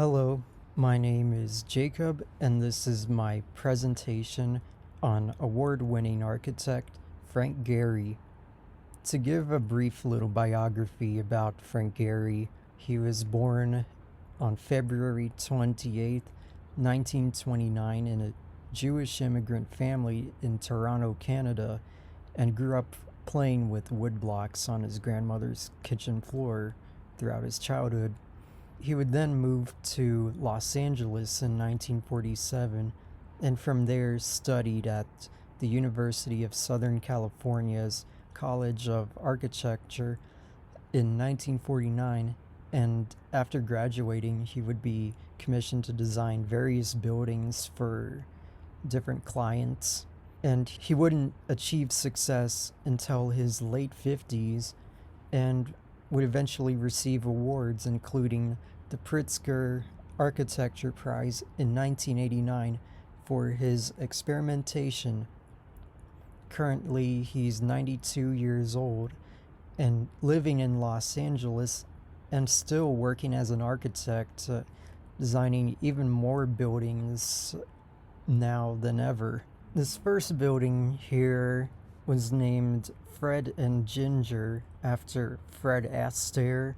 Hello, my name is Jacob, and this is my presentation on award-winning architect Frank Gehry. To give a brief little biography about Frank Gehry, he was born on February 28th, 1929 in a Jewish immigrant family in Toronto, Canada, and grew up playing with woodblocks on his grandmother's kitchen floor throughout his childhood. He would then move to Los Angeles in 1947 and from there studied at the University of Southern California's College of Architecture in 1949, and after graduating he would be commissioned to design various buildings for different clients, and he wouldn't achieve success until his late 50s and would eventually receive awards including the Pritzker Architecture Prize in 1989 for his experimentation. Currently, he's 92 years old and living in Los Angeles and still working as an architect, designing even more buildings now than ever. This first building here was named Fred and Ginger after Fred Astaire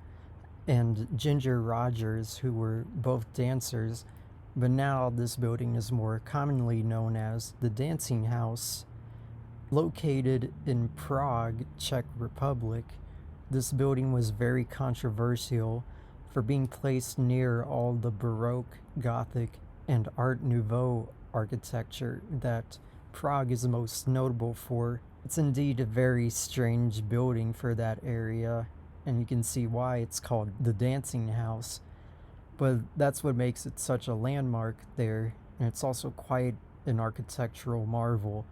and Ginger Rogers, who were both dancers, but now this building is more commonly known as the Dancing House. Located in Prague, Czech Republic, this building was very controversial for being placed near all the Baroque, Gothic, and Art Nouveau architecture that Prague is most notable for. It's indeed a very strange building for that area, and you can see why it's called the Dancing House. But that's what makes it such a landmark there, and it's also quite an architectural marvel.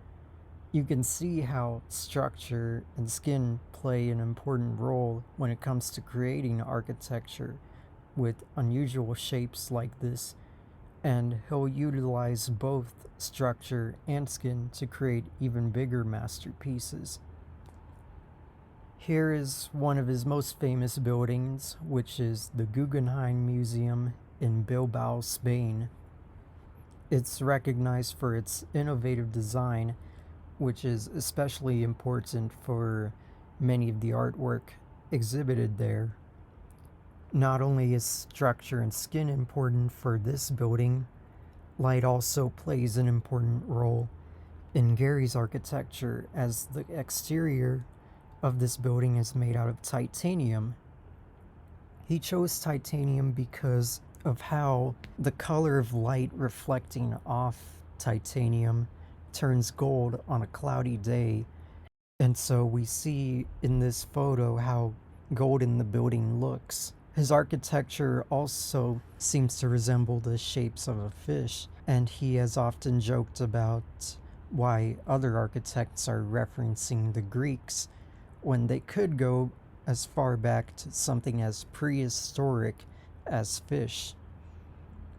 You can see how structure and skin play an important role when it comes to creating architecture with unusual shapes like this, and he'll utilize both structure and skin to create even bigger masterpieces. Here is one of his most famous buildings, which is the Guggenheim Museum in Bilbao, Spain. It's recognized for its innovative design, which is especially important for many of the artwork exhibited there. Not only is structure and skin important for this building, light also plays an important role in Gehry's architecture, as the exterior of this building is made out of titanium. He chose titanium because of how the color of light reflecting off titanium turns gold on a cloudy day. And so we see in this photo how golden the building looks. His architecture also seems to resemble the shapes of a fish, and he has often joked about why other architects are referencing the Greeks when they could go as far back to something as prehistoric as fish.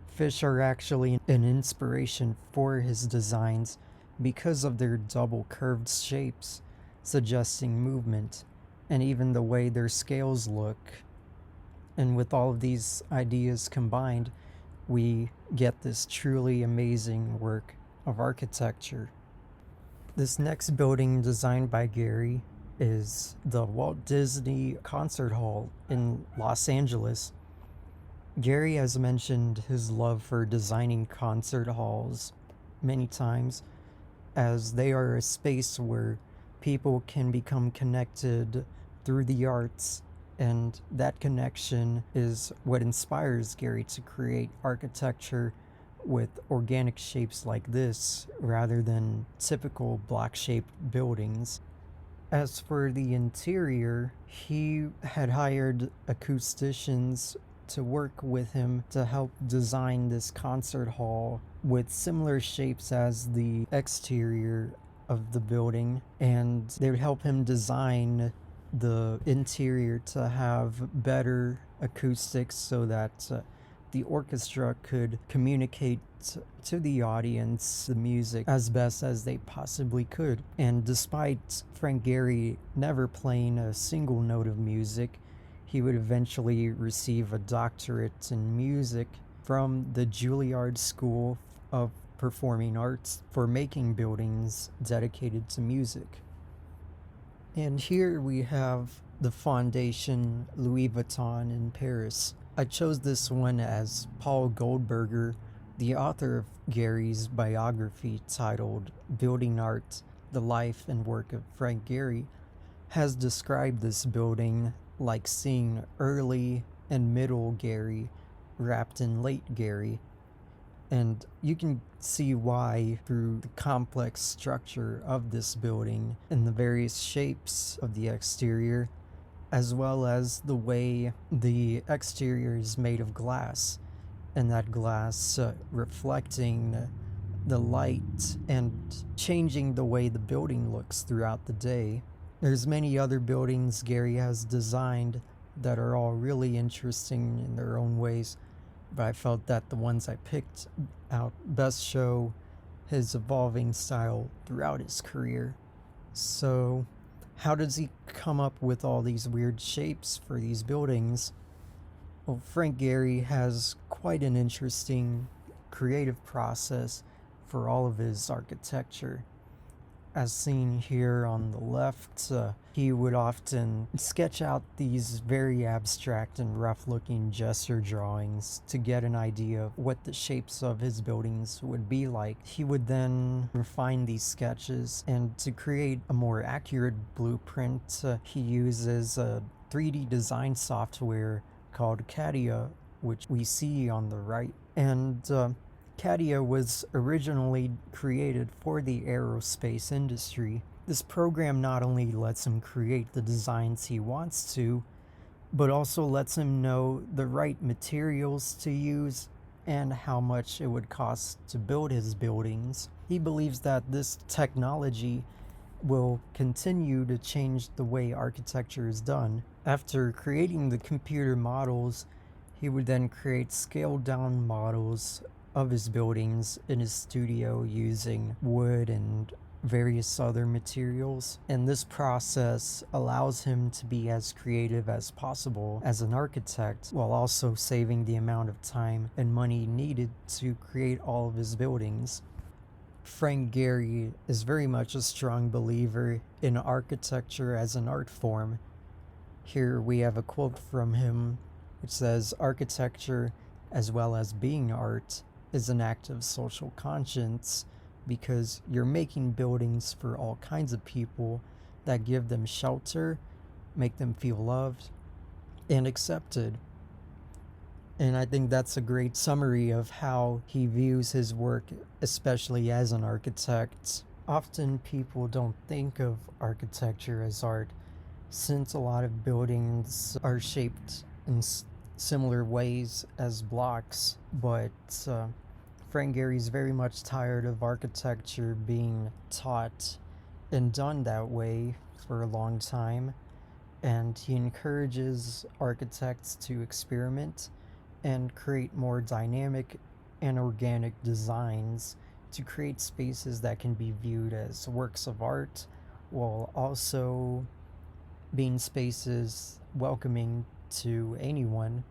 Fish are actually an inspiration for his designs because of their double curved shapes, suggesting movement, and even the way their scales look. And with all of these ideas combined, we get this truly amazing work of architecture. This next building designed by Gehry is the Walt Disney Concert Hall in Los Angeles. Gehry has mentioned his love for designing concert halls many times, as they are a space where people can become connected through the arts, and that connection is what inspires Gehry to create architecture with organic shapes like this rather than typical block-shaped buildings. As for the interior, he had hired acousticians to work with him to help design this concert hall with similar shapes as the exterior of the building, and they would help him design the interior to have better acoustics so that the orchestra could communicate to the audience the music as best as they possibly could. And despite Frank Gehry never playing a single note of music, he would eventually receive a doctorate in music from the Juilliard School of Performing Arts for making buildings dedicated to music. And here we have the Fondation Louis Vuitton in Paris. I chose this one as Paul Goldberger, the author of Gehry's biography titled Building Art, the Life and Work of Frank Gehry, has described this building like seeing early and middle Gehry wrapped in late Gehry. And you can see why through the complex structure of this building and the various shapes of the exterior, as well as the way the exterior is made of glass, and that glass reflecting the light and changing the way the building looks throughout the day. There's many other buildings Gehry has designed that are all really interesting in their own ways, but I felt that the ones I picked out best show his evolving style throughout his career. So, how does he come up with all these weird shapes for these buildings? Well, Frank Gehry has quite an interesting creative process for all of his architecture. As seen here on the left, he would often sketch out these very abstract and rough-looking gesture drawings to get an idea of what the shapes of his buildings would be like. He would then refine these sketches, and to create a more accurate blueprint, he uses a 3D design software called CATIA, which we see on the right. And CATIA was originally created for the aerospace industry. This program not only lets him create the designs he wants to, but also lets him know the right materials to use and how much it would cost to build his buildings. He believes that this technology will continue to change the way architecture is done. After creating the computer models, he would then create scaled down models of his buildings in his studio using wood and various other materials. And this process allows him to be as creative as possible as an architect, while also saving the amount of time and money needed to create all of his buildings. Frank Gehry is very much a strong believer in architecture as an art form. Here we have a quote from him which says, "Architecture, as well as being art, is an act of social conscience because you're making buildings for all kinds of people that give them shelter, make them feel loved and accepted." And I think that's a great summary of how he views his work, especially as an architect. Often people don't think of architecture as art, since a lot of buildings are shaped in similar ways as blocks, but Frank Gehry's very much tired of architecture being taught and done that way for a long time, and he encourages architects to experiment and create more dynamic and organic designs to create spaces that can be viewed as works of art, while also being spaces welcoming to anyone.